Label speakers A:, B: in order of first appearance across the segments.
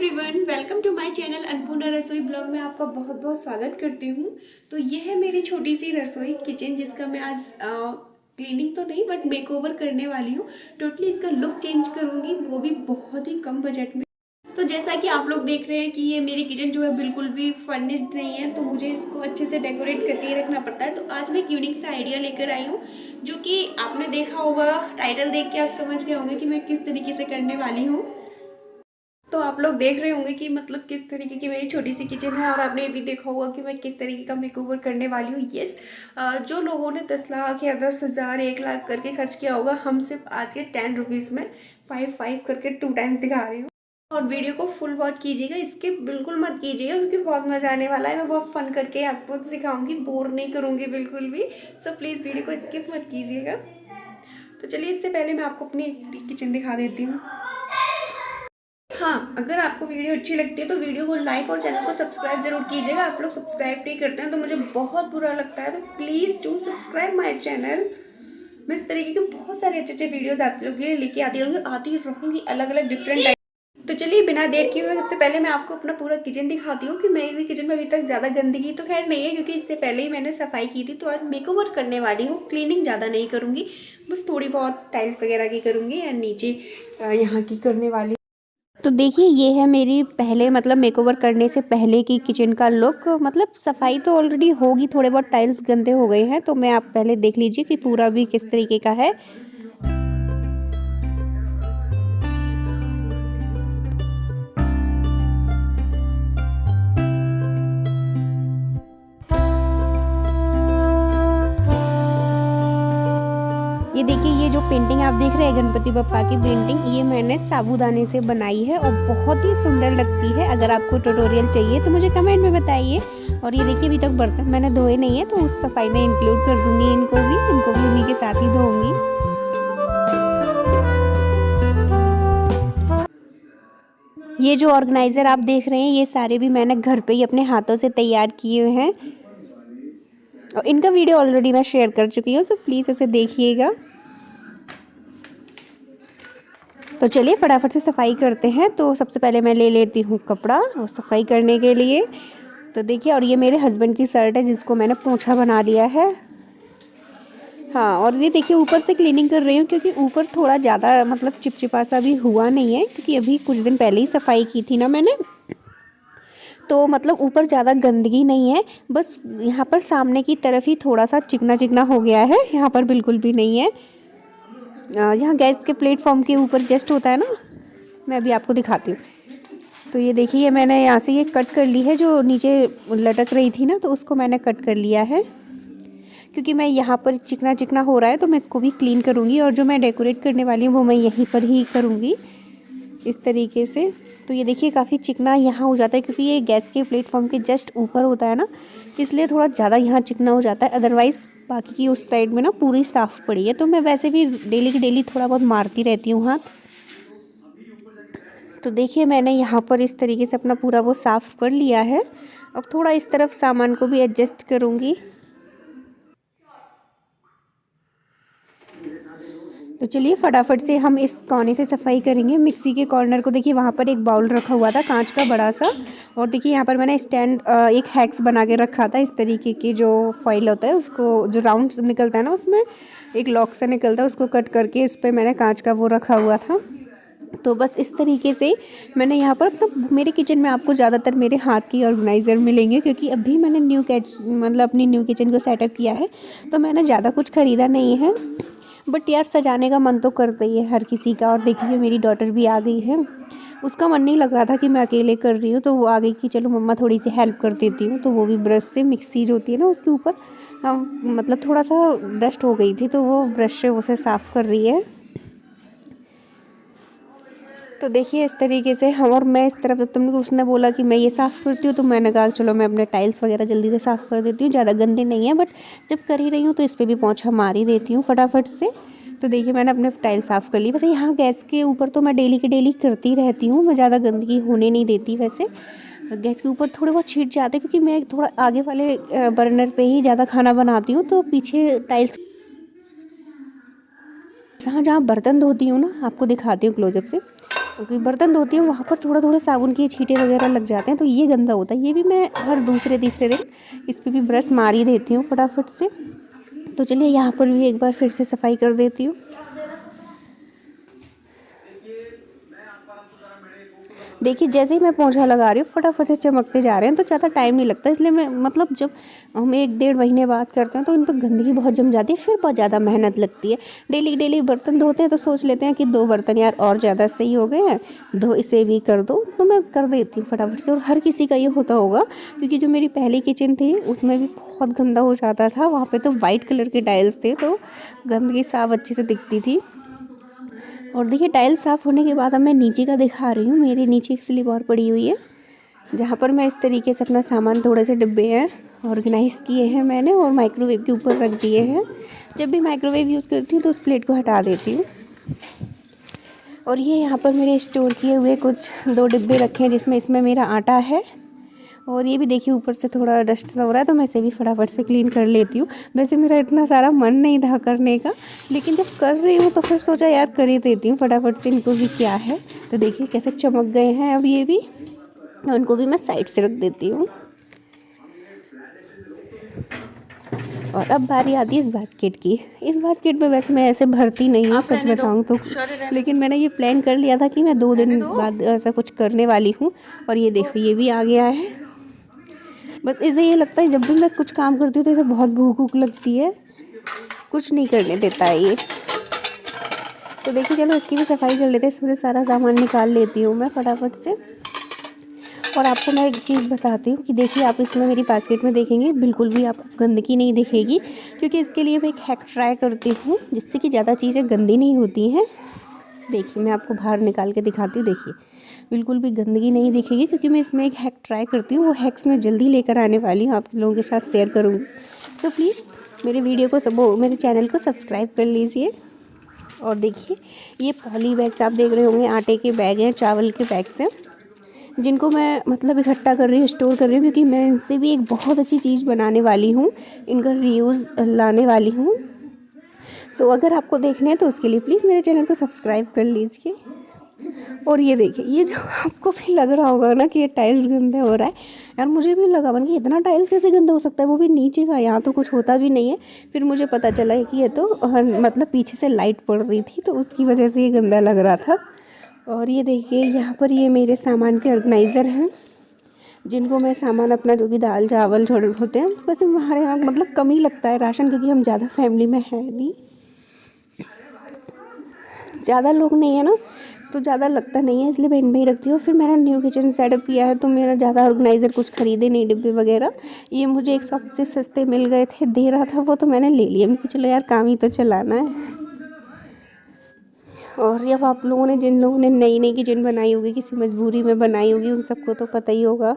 A: Everyone, welcome to my channel Annapurna रसोई blog में आपका बहुत बहुत स्वागत करती हूँ। तो ये है मेरी छोटी सी रसोई किचन, जिसका मैं आज क्लीनिंग तो नहीं बट मेकओवर करने वाली हूँ। टोटली इसका लुक चेंज करूँगी, वो भी बहुत ही कम बजट में। तो जैसा कि आप लोग देख रहे हैं कि ये मेरी किचन जो है बिल्कुल भी फर्निश्ड नहीं है, तो मुझे इसको अच्छे से डेकोरेट करके ही रखना पड़ता है। तो आज मैं एक यूनिक सा आइडिया लेकर आई हूँ, जो कि आपने देखा होगा, टाइटल देख के आप समझ गए होंगे कि मैं किस तरीके से करने वाली हूँ। तो आप लोग देख रहे होंगे कि मतलब किस तरीके की मेरी छोटी सी किचन है, और आपने ये भी देखा होगा कि मैं किस तरीके का मेकओवर करने वाली हूँ। यस, जो लोगों ने 10 लाख या 10,000 1 लाख करके खर्च किया होगा, हम सिर्फ आज के 10 रुपीज़ में 5 करके 2 टाइम्स दिखा रही हूँ। और वीडियो को फुल वॉच कीजिएगा, इसके बिल्कुल मत कीजिएगा, क्योंकि बहुत मजा आने वाला है। मैं बहुत फन करके आपको सिखाऊंगी, बोर नहीं करूंगी बिल्कुल भी। सो प्लीज़ वीडियो को स्किप मत कीजिएगा। तो चलिए, इससे पहले मैं आपको अपनी किचन दिखा देती हूँ। हाँ, अगर आपको वीडियो अच्छी लगती है तो वीडियो को लाइक और चैनल को सब्सक्राइब जरूर कीजिएगा। आप लोग सब्सक्राइब नहीं करते हैं तो मुझे बहुत बुरा लगता है, तो please do subscribe my channel. मैं इस तरीके के बहुत सारे अच्छे अच्छे वीडियोस आप लोगों के लिए लेके आती रहूँगी अलग अलग डिफरेंट टाइप। तो चलिए, बिना देर किए हुए सबसे पहले मैं आपको अपना पूरा किचन दिखाती हूँ कि मेरी किचन में अभी तक ज़्यादा गंदगी तो खैर नहीं है, क्योंकि इससे पहले ही मैंने सफाई की थी। तो आज मेकओवर करने वाली हूँ, क्लीनिंग ज़्यादा नहीं करूँगी, बस थोड़ी बहुत टाइल्स वगैरह की करूँगी या नीचे यहाँ की करने वाली। तो देखिए, ये है मेरी पहले मतलब मेकओवर करने से पहले की किचन का लुक। मतलब सफाई तो ऑलरेडी होगी, थोड़े बहुत टाइल्स गंदे हो गए हैं, तो मैं आप पहले देख लीजिए कि पूरा भी किस तरीके का है। ये देखिए, ये जो पेंटिंग आप देख रहे हैं गणपति बप्पा की पेंटिंग, ये मैंने साबूदाने से बनाई है और बहुत ही सुंदर लगती है। अगर आपको ट्यूटोरियल चाहिए तो मुझे कमेंट में बताइए। और ये देखिए, अभी तक बर्तन मैंने धोए नहीं है, तो उस सफाई में इंक्लूड कर दूंगी इनको भी उन्हीं के साथ ही धोऊंगी। ये जो ऑर्गेनाइजर आप देख रहे हैं, ये सारे भी मैंने घर पे ही अपने हाथों से तैयार किए हुए हैं, और इनका वीडियो ऑलरेडी मैं शेयर कर चुकी हूँ, सो प्लीज़ इसे देखिएगा। तो चलिए फटाफट से सफाई करते हैं। तो सबसे पहले मैं ले लेती हूँ कपड़ा और सफाई करने के लिए। तो देखिए, और ये मेरे हस्बैंड की शर्ट है जिसको मैंने पोंछा बना दिया है। हाँ, और ये देखिए, ऊपर से क्लीनिंग कर रही हूँ, क्योंकि ऊपर थोड़ा ज़्यादा मतलब चिपचिपा सा भी हुआ नहीं है, क्योंकि अभी कुछ दिन पहले ही सफाई की थी ना मैंने। तो मतलब ऊपर ज़्यादा गंदगी नहीं है, बस यहाँ पर सामने की तरफ ही थोड़ा सा चिकना चिकना हो गया है, यहाँ पर बिल्कुल भी नहीं है। यहाँ गैस के प्लेटफॉर्म के ऊपर जस्ट होता है ना, मैं अभी आपको दिखाती हूँ। तो ये देखिए, मैंने यहाँ से ये कट कर ली है, जो नीचे लटक रही थी ना, तो उसको मैंने कट कर लिया है, क्योंकि मैं यहाँ पर चिकना चिकना हो रहा है तो मैं इसको भी क्लीन करूँगी। और जो मैं डेकोरेट करने वाली हूँ वो मैं यहीं पर ही करूँगी इस तरीके से। तो ये देखिए, काफ़ी चिकना यहाँ हो जाता है, क्योंकि ये गैस के प्लेटफॉर्म के जस्ट ऊपर होता है ना, इसलिए थोड़ा ज़्यादा यहाँ चिकना हो जाता है। अदरवाइज़ बाकी की उस साइड में ना पूरी साफ़ पड़ी है। तो मैं वैसे भी डेली की डेली थोड़ा बहुत मारती रहती हूँ हाथ। तो देखिए, मैंने यहाँ पर इस तरीके से अपना पूरा वो साफ़ कर लिया है। अब थोड़ा इस तरफ सामान को भी एडजस्ट करूँगी। तो चलिए फटाफट से हम इस कोने से सफाई करेंगे। मिक्सी के कॉर्नर को देखिए, वहाँ पर एक बाउल रखा हुआ था कांच का बड़ा सा, और देखिए यहाँ पर मैंने स्टैंड एक हैक्स बना के रखा था। इस तरीके की जो फॉइल होता है, उसको जो राउंड निकलता है ना, उसमें एक लॉक सा निकलता है, उसको कट करके इस पर मैंने कांच का वो रखा हुआ था। तो बस इस तरीके से मैंने यहाँ पर अपना, मेरे किचन में आपको ज़्यादातर मेरे हाथ की ऑर्गेनाइज़र मिलेंगे, क्योंकि अभी मैंने मतलब अपनी न्यू किचन को सेटअप किया है, तो मैंने ज़्यादा कुछ ख़रीदा नहीं है। बट यार, सजाने का मन तो करता ही है हर किसी का। और देखिए, मेरी डॉटर भी आ गई है, उसका मन नहीं लग रहा था कि मैं अकेले कर रही हूँ, तो वो आ गई कि चलो मम्मा थोड़ी सी हेल्प कर देती हूँ। तो वो भी ब्रश से, मिक्सी जो होती है ना उसके ऊपर मतलब थोड़ा सा डस्ट हो गई थी, तो वो ब्रश से उसे साफ़ कर रही है। तो देखिए, इस तरीके से हम, और मैं इस तरफ, जब तुमने उसने बोला कि मैं ये साफ़ करती हूँ, तो मैंने कहा चलो मैं अपने टाइल्स वगैरह जल्दी से साफ़ कर देती हूँ। ज़्यादा गंदे नहीं है, बट जब कर ही रही हूँ तो इस पर भी पोंछा मार ही देती हूँ फटाफट से। तो देखिए, मैंने अपने टाइल्स साफ़ कर ली। वैसे यहाँ गैस के ऊपर तो मैं डेली की डेली करती रहती हूँ, मैं ज़्यादा गंदगी होने नहीं देती। वैसे गैस के ऊपर थोड़े बहुत छीट जाते, क्योंकि मैं थोड़ा आगे वाले बर्नर पे ही ज़्यादा खाना बनाती हूँ, तो पीछे टाइल्स, जहाँ जहाँ बर्तन धोती हूँ ना, आपको दिखाती हूँ क्लोजअप से। क्योंकि बर्तन धोती हूँ वहाँ पर थोड़ा थोड़ा साबुन के छींटे वगैरह लग जाते हैं, तो ये गंदा होता है। ये भी मैं हर दूसरे तीसरे दिन इस पर भी ब्रश मार ही देती हूँ फटाफट से। तो चलिए यहाँ पर भी एक बार फिर से सफाई कर देती हूँ। देखिए जैसे ही मैं पोंछा लगा रही हूँ फटाफट से चमकते जा रहे हैं, तो ज़्यादा टाइम नहीं लगता। इसलिए मैं मतलब जब हम 1-1.5 महीने बाद करते हैं तो इन पर गंदगी बहुत जम जाती है, फिर बहुत ज़्यादा मेहनत लगती है। डेली डेली बर्तन धोते हैं तो सोच लेते हैं कि 2 बर्तन यार और ज़्यादा सही हो गए हैं, धो इसे भी कर दो, तो मैं कर देती हूँ फटाफट से। और हर किसी का ये होता होगा, क्योंकि जो मेरी पहली किचन थी उसमें भी बहुत गंदा हो जाता था। वहाँ पर तो वाइट कलर के टाइल्स थे, तो गंदगी साफ अच्छे से दिखती थी। और देखिए टाइल साफ़ होने के बाद अब मैं नीचे का दिखा रही हूँ। मेरे नीचे एक स्लिप और पड़ी हुई है, जहाँ पर मैं इस तरीके से अपना सामान, थोड़े से डिब्बे हैं ऑर्गेनाइज़ किए हैं मैंने और माइक्रोवेव के ऊपर रख दिए हैं। जब भी माइक्रोवेव यूज़ करती हूँ तो उस प्लेट को हटा देती हूँ। और ये यहाँ पर मेरे स्टोर किए हुए कुछ 2 डिब्बे रखे हैं, जिसमें इसमें मेरा आटा है। और ये भी देखिए ऊपर से थोड़ा डस्ट सा हो रहा है, तो मैं इसे भी फटाफट से क्लीन कर लेती हूँ। वैसे मेरा इतना सारा मन नहीं था करने का, लेकिन जब कर रही हूँ तो फिर सोचा यार कर ही देती हूँ फटाफट से, इनको भी क्या है। तो देखिए कैसे चमक गए हैं अब ये भी, उनको भी मैं साइड से रख देती हूँ। और अब बारी आती है इस बास्केट की। इस बास्केट में वैसे मैं ऐसे भरती नहीं हूँ सच बताऊँ तो, लेकिन मैंने ये प्लान कर लिया था कि मैं 2 दिन बाद ऐसा कुछ करने वाली हूँ। और ये देखो ये भी आ गया है। बस इसे ये लगता है जब भी मैं कुछ काम करती हूँ तो इसे बहुत भूख लगती है, कुछ नहीं करने देता है ये। तो देखिए चलो इसकी भी सफाई कर लेते हैं। इसमें से सारा सामान निकाल लेती हूँ मैं फटाफट से। और आपको मैं एक चीज़ बताती हूँ कि देखिए आप इसमें मेरी बास्केट में देखेंगे बिल्कुल भी आपको गंदगी नहीं दिखेगी, क्योंकि इसके लिए मैं एक हैक ट्राई करती हूँ जिससे कि ज़्यादा चीज़ें गंदी नहीं होती हैं। देखिए मैं आपको बाहर निकाल के दिखाती हूँ। देखिए बिल्कुल भी गंदगी नहीं दिखेगी, क्योंकि मैं इसमें एक हैक ट्राई करती हूँ। वो हैक्स मैं जल्दी लेकर आने वाली हूँ, आप लोगों के साथ शेयर करूँगी। तो प्लीज़ मेरे वीडियो को मेरे चैनल को सब्सक्राइब कर लीजिए। और देखिए ये पॉली बैग्स आप देख रहे होंगे, आटे के बैग हैं, चावल के बैग्स हैं, जिनको मैं मतलब इकट्ठा कर रही हूँ, स्टोर कर रही हूँ, क्योंकि मैं इनसे भी एक बहुत अच्छी चीज़ बनाने वाली हूँ, इनका रीयूज़ लाने वाली हूँ। सो अगर आपको देखने हैं तो उसके लिए प्लीज़ मेरे चैनल को सब्सक्राइब कर लीजिए। और ये देखिए ये जो आपको भी लग रहा होगा ना कि ये टाइल्स गंदा हो रहा है, यार मुझे भी लगा मन कि इतना टाइल्स कैसे गंदा हो सकता है, वो भी नीचे का, यहाँ तो कुछ होता भी नहीं है। फिर मुझे पता चला है कि ये तो मतलब पीछे से लाइट पड़ रही थी, तो उसकी वजह से ये गंदा लग रहा था। और ये देखिए यहाँ पर ये मेरे सामान के ऑर्गेनाइज़र हैं, जिनको मैं सामान अपना जो भी दाल चावल छोटे होते हैं, वैसे हमारे यहाँ मतलब कम ही लगता है राशन, क्योंकि हम ज़्यादा फैमिली में है नहीं, ज़्यादा लोग नहीं है ना, तो ज़्यादा लगता नहीं है, इसलिए मैं इनमें ही रखती हूँ। फिर मैंने न्यू किचन सेटअप किया है, तो मेरा ज़्यादा ऑर्गेनाइज़र कुछ ख़रीदे नहीं, डिब्बे वगैरह। ये मुझे एक शॉप से सस्ते मिल गए थे, दे रहा था वो, तो मैंने ले लिया। मैंने चलो यार काम ही तो चलाना है। और अब आप लोगों ने, जिन लोगों ने नई नई किचन बनाई होगी, किसी मजबूरी में बनाई होगी, उन सबको तो पता ही होगा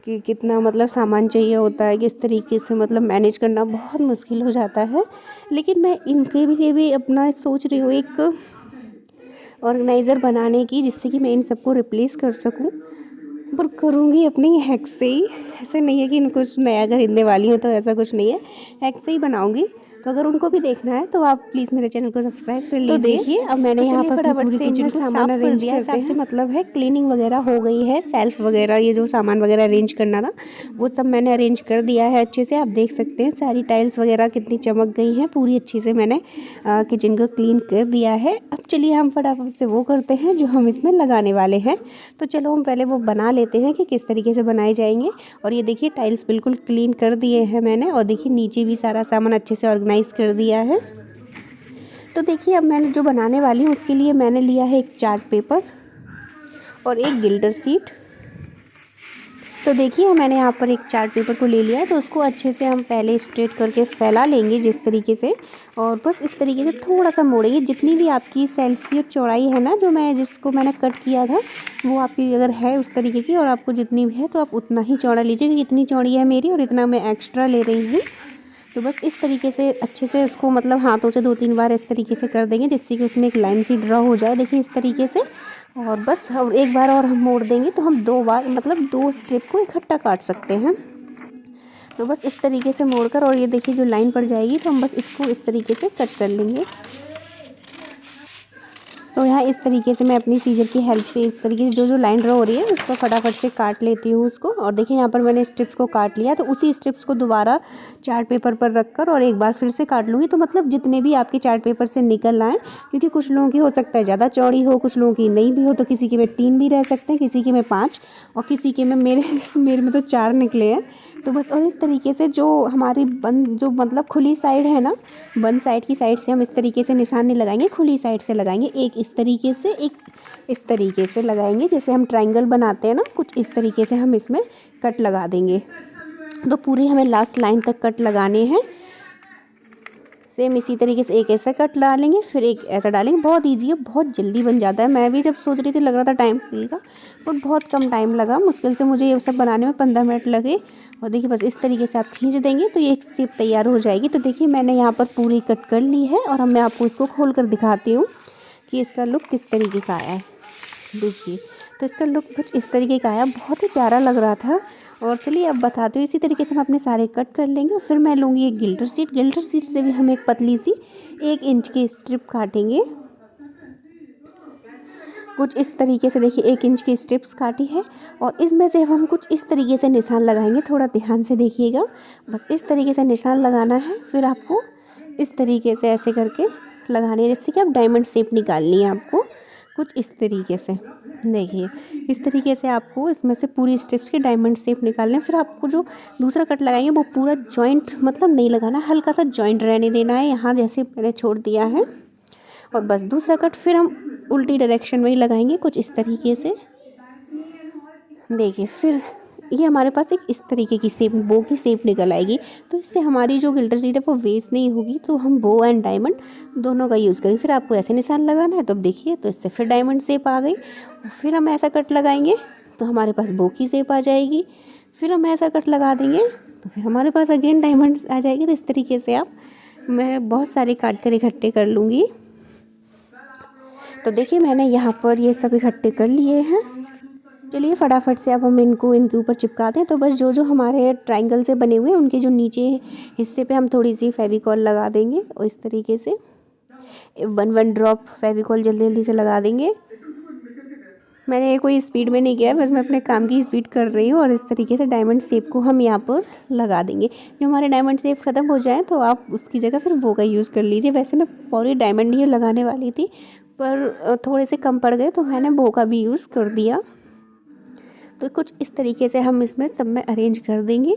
A: कि कितना मतलब सामान चाहिए होता है, किस तरीके से मतलब मैनेज करना बहुत मुश्किल हो जाता है। लेकिन मैं इनके लिए भी अपना सोच रही हूँ एक ऑर्गेनाइज़र बनाने की, जिससे कि मैं इन सबको रिप्लेस कर सकूं, पर करूँगी अपनी हैक से ही। ऐसे नहीं है कि कुछ नया खरीदने वाली हूँ, तो ऐसा कुछ नहीं है, हैक से ही बनाऊँगी। तो अगर उनको भी देखना है तो आप प्लीज़ मेरे चैनल को सब्सक्राइब कर लीजिए। तो देखिए अब मैंने यहाँ पर अपनी पूरी किचन को सामान अरेंज किया है। साफ से मतलब है क्लीनिंग वगैरह हो गई है, सेल्फ वगैरह ये जो सामान वगैरह अरेंज करना था वो सब मैंने अरेंज कर दिया है अच्छे से। आप देख सकते हैं सारी टाइल्स वगैरह कितनी चमक गई हैं, पूरी अच्छे से मैंने किचन को क्लीन कर दिया है। अब चलिए हम फटाफट से वो करते हैं जो हम इसमें लगाने वाले हैं। तो चलो हम पहले वो बना लेते हैं कि किस तरीके से बनाए जाएंगे। और ये देखिए टाइल्स बिल्कुल क्लीन कर दिए हैं मैंने, और देखिए नीचे भी सारा सामान अच्छे से ऑर्गेनाइज कर दिया है। तो देखिए अब मैंने जो बनाने वाली हूँ उसके लिए मैंने लिया है एक चार्ट पेपर और एक गिल्डर शीट। तो देखिए मैंने यहाँ पर एक चार्ट पेपर को ले लिया है, तो उसको अच्छे से हम पहले स्ट्रेट करके फैला लेंगे जिस तरीके से, और बस इस तरीके से थोड़ा सा मोड़ेंगे। जितनी भी आपकी सेल्फ की चौड़ाई है ना, जिसको मैंने कट किया था, वो आपकी अगर है उस तरीके की और आपको जितनी भी है तो आप उतना ही चौड़ा लीजिए, क्योंकि इतनी चौड़ी है मेरी और इतना मैं एक्स्ट्रा ले रही हूँ। तो बस इस तरीके से अच्छे से उसको मतलब हाथों से 2-3 बार इस तरीके से कर देंगे, जिससे कि उसमें एक लाइन सी ड्रॉ हो जाए। देखिए इस तरीके से, और बस हम एक बार और हम मोड़ देंगे तो हम 2 बार मतलब 2 स्ट्रिप को इकट्ठा काट सकते हैं। तो बस इस तरीके से मोड़कर, और ये देखिए जो लाइन पड़ जाएगी तो हम बस इसको इस तरीके से कट कर लेंगे। तो यहाँ इस तरीके से मैं अपनी सीजर की हेल्प से इस तरीके से जो लाइन ड्रा हो रही है उसको फटाफट से काट लेती हूँ उसको। और देखिए यहाँ पर मैंने स्ट्रिप्स को काट लिया, तो उसी स्ट्रिप्स को दोबारा चार्ट पेपर पर रखकर और एक बार फिर से काट लूँगी। तो मतलब जितने भी आपके चार्ट पेपर से निकल आए, क्योंकि कुछ लोगों की हो सकता है ज़्यादा चौड़ी हो, कुछ लोगों की नहीं भी हो, तो किसी के में 3 भी रह सकते हैं, किसी के में 5 और किसी के में मेरे में तो 4 निकले हैं। तो बस और इस तरीके से जो हमारी बंद जो मतलब खुली साइड है ना, बंद साइड की साइड से हम इस तरीके से निशान नहीं लगाएंगे, खुली साइड से लगाएंगे। एक इस तरीके से, एक इस तरीके से लगाएंगे, जैसे हम ट्रायंगल बनाते हैं ना, कुछ इस तरीके से हम इसमें कट लगा देंगे। तो पूरी हमें लास्ट लाइन तक कट लगाने हैं। सेम इसी तरीके से एक ऐसा कट डालेंगे, फिर एक ऐसा डालेंगे। बहुत ईजी है, बहुत जल्दी बन जाता है। मैं भी जब सोच रही थी लग रहा था टाइम लगेगा, बट बहुत कम टाइम लगा। मुश्किल से मुझे ये सब बनाने में 15 मिनट लगे। और देखिए बस इस तरीके से आप खींच देंगे तो ये एक शेप तैयार हो जाएगी। तो देखिए मैंने यहाँ पर पूरी कट कर ली है और अब मैं आपको इसको खोल कर दिखाती हूँ कि इसका लुक किस तरीके का आया है। देखिए तो इसका लुक कुछ इस तरीके का आया, बहुत ही प्यारा लग रहा था। और चलिए अब बताती हूँ, इसी तरीके से हम अपने सारे कट कर लेंगे। और फिर मैं लूँगी एक गिल्टर शीट से भी हम एक पतली सी 1 इंच की स्ट्रिप काटेंगे। कुछ इस तरीके से देखिए 1 इंच की स्ट्रिप्स काटी है और इसमें से हम कुछ इस तरीके से निशान लगाएंगे। थोड़ा ध्यान से देखिएगा, बस इस तरीके से निशान लगाना है। फिर आपको इस तरीके से ऐसे करके लगाने हैं, जिससे कि आप डायमंड शेप निकालनी है आपको कुछ इस तरीके से। देखिए इस तरीके से आपको इसमें से पूरी स्ट्रिप्स के डायमंड शेप निकालने हैं। फिर आपको जो दूसरा कट लगाएंगे वो पूरा जॉइंट मतलब नहीं लगाना, हल्का सा जॉइंट रहने देना है यहाँ, जैसे मैंने छोड़ दिया है। और बस दूसरा कट फिर हम उल्टी डायरेक्शन में ही लगाएंगे कुछ इस तरीके से। देखिए फिर ये हमारे पास एक इस तरीके की शेप, बो की शेप निकल आएगी। तो इससे हमारी जो गिल्टर शीट है वो वेस्ट नहीं होगी। तो हम बो एंड डायमंड दोनों का यूज़ करेंगे। फिर आपको ऐसे निशान लगाना है, तो अब देखिए तो इससे फिर डायमंड शेप आ गई। फिर हम ऐसा कट लगाएंगे तो हमारे पास बो की शेप आ जाएगी। फिर हम ऐसा कट लगा देंगे तो फिर हमारे पास अगेन डायमंड आ जाएगी। तो इस तरीके से आप मैं बहुत सारे काट कर इकट्ठे कर लूँगी। तो देखिए मैंने यहाँ पर ये सब इकट्ठे कर लिए हैं। चलिए फटाफट से अब हम इनको इनके ऊपर चिपकाते हैं। तो बस जो जो हमारे ट्रायंगल से बने हुए हैं उनके जो नीचे हिस्से पे हम थोड़ी सी फेविकॉल लगा देंगे और इस तरीके से 1 ड्रॉप फेविकॉल जल्दी जल्दी से लगा देंगे। मैंने कोई स्पीड में नहीं किया, बस मैं अपने काम की स्पीड कर रही हूँ। और इस तरीके से डायमंड शेप को हम यहाँ पर लगा देंगे। जब हमारे डायमंड शेप ख़त्म हो जाए तो आप उसकी जगह फिर वो का यूज़ कर लीजिए। वैसे मैं पूरी डायमंड ही लगाने वाली थी, पर थोड़े से कम पड़ गए तो मैंने बो का भी यूज़ कर दिया। तो कुछ इस तरीके से हम इसमें सब में अरेंज कर देंगे।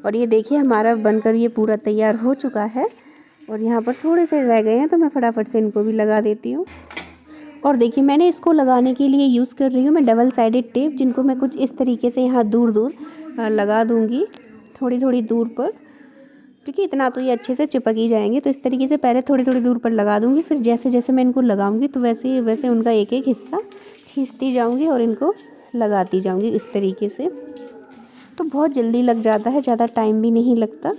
A: और ये देखिए हमारा बनकर ये पूरा तैयार हो चुका है। और यहाँ पर थोड़े से रह गए हैं तो मैं फटाफट से इनको भी लगा देती हूँ। और देखिए मैंने इसको लगाने के लिए यूज़ कर रही हूँ मैं डबल साइडेड टेप, जिनको मैं कुछ इस तरीके से यहाँ दूर दूर लगा दूँगी, थोड़ी थोड़ी दूर पर, क्योंकि इतना तो ये अच्छे से चिपक ही जाएंगे। तो इस तरीके से पहले थोड़ी थोड़ी दूर पर लगा दूँगी, फिर जैसे जैसे मैं इनको लगाऊंगी तो वैसे वैसे उनका एक एक हिस्सा खींचती जाऊँगी और इनको लगाती जाऊँगी इस तरीके से। तो बहुत जल्दी लग जाता है, ज़्यादा टाइम भी नहीं लगता।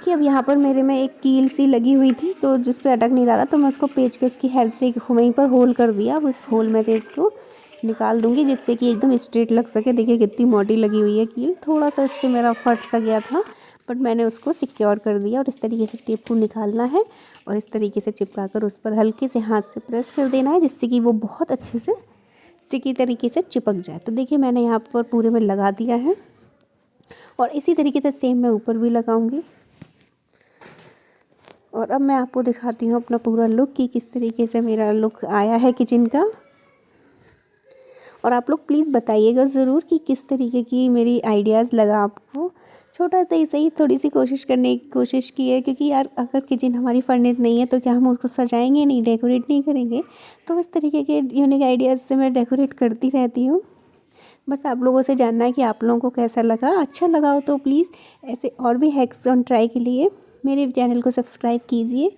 A: कि अब यहाँ पर मेरे में एक कील सी लगी हुई थी तो जिस पे अटक नहीं रहा था, तो मैं उसको पेचकस की हेल्प से वहीं पर होल कर दिया। अब उस होल में से इसको निकाल दूंगी जिससे कि एकदम स्ट्रेट लग सके। देखिए कितनी मोटी लगी हुई है कील, थोड़ा सा इससे मेरा फट सा गया था, बट मैंने उसको सिक्योर कर दिया। और इस तरीके से टेप को निकालना है और इस तरीके से चिपका कर उस पर हल्के से हाथ से प्रेस कर देना है, जिससे कि वो बहुत अच्छे से स्टिकी तरीके से चिपक जाए। तो देखिए मैंने यहाँ पर पूरे में लगा दिया है और इसी तरीके से सेम मैं ऊपर भी लगाऊंगी। और अब मैं आपको दिखाती हूँ अपना पूरा लुक कि किस तरीके से मेरा लुक आया है किचन का। और आप लोग प्लीज़ बताइएगा ज़रूर कि किस तरीके की मेरी आइडियाज़ लगा आपको। छोटा सा ही सही थोड़ी सी कोशिश करने की कोशिश की है, क्योंकि यार अगर किचन हमारी फर्निश्ड नहीं है तो क्या हम उसको सजाएंगे नहीं, डेकोरेट नहीं करेंगे। तो इस तरीके के यूनिक आइडियाज़ से मैं डेकोरेट करती रहती हूँ। बस आप लोगों से जानना है कि आप लोगों को कैसा लगा। अच्छा लगा हो तो प्लीज़ ऐसे और भी हैक्स ऑन ट्राई के लिए मेरे चैनल को सब्सक्राइब कीजिए।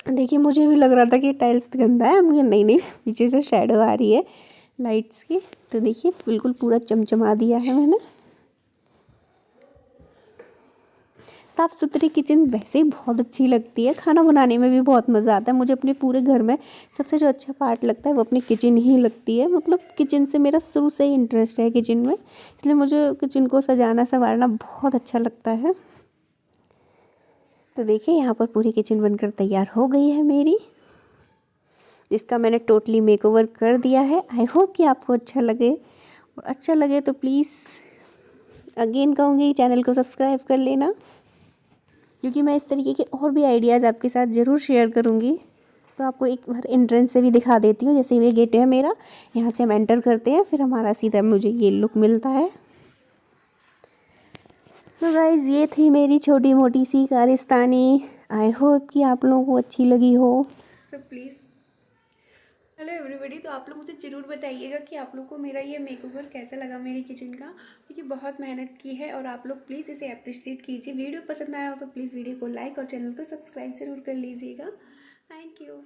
A: देखिए मुझे भी लग रहा था कि टाइल्स गंदा है, मुझे नहीं पीछे से शैडो आ रही है लाइट्स की। तो देखिए बिल्कुल पूरा चमचमा दिया है मैंने। साफ़ सुथरी किचन वैसे ही बहुत अच्छी लगती है, खाना बनाने में भी बहुत मज़ा आता है। मुझे अपने पूरे घर में सबसे जो अच्छा पार्ट लगता है वो अपनी किचन ही लगती है। मतलब किचन से मेरा शुरू से ही इंटरेस्ट है किचन में, इसलिए मुझे किचन को सजाना संवारना बहुत अच्छा लगता है। तो देखिए यहाँ पर पूरी किचन बनकर तैयार हो गई है मेरी, जिसका मैंने टोटली मेकओवर कर दिया है। आई होप कि आपको अच्छा लगे, और अच्छा लगे तो प्लीज़ अगेन कहूँगी चैनल को सब्सक्राइब कर लेना, क्योंकि मैं इस तरीके के और भी आइडियाज़ आपके साथ ज़रूर शेयर करूँगी। तो आपको एक बार एंट्रेंस से भी दिखा देती हूँ। जैसे ये गेट है मेरा, यहाँ से हम एंटर करते हैं, फिर हमारा सीधा मुझे ये लुक मिलता है। तो गाइज़ ये थी मेरी छोटी मोटी सी कारस्तानी। आई होप कि आप लोगों को अच्छी लगी हो। तो प्लीज़ हेलो एवरीबॉडी, तो आप लोग मुझे ज़रूर बताइएगा कि आप लोग को मेरा ये मेकओवर कैसा लगा मेरी किचन का, क्योंकि बहुत मेहनत की है और आप लोग प्लीज़ इसे अप्रिशिएट कीजिए। वीडियो पसंद आया हो तो प्लीज़ वीडियो को लाइक और चैनल को सब्सक्राइब ज़रूर कर लीजिएगा। Thank you.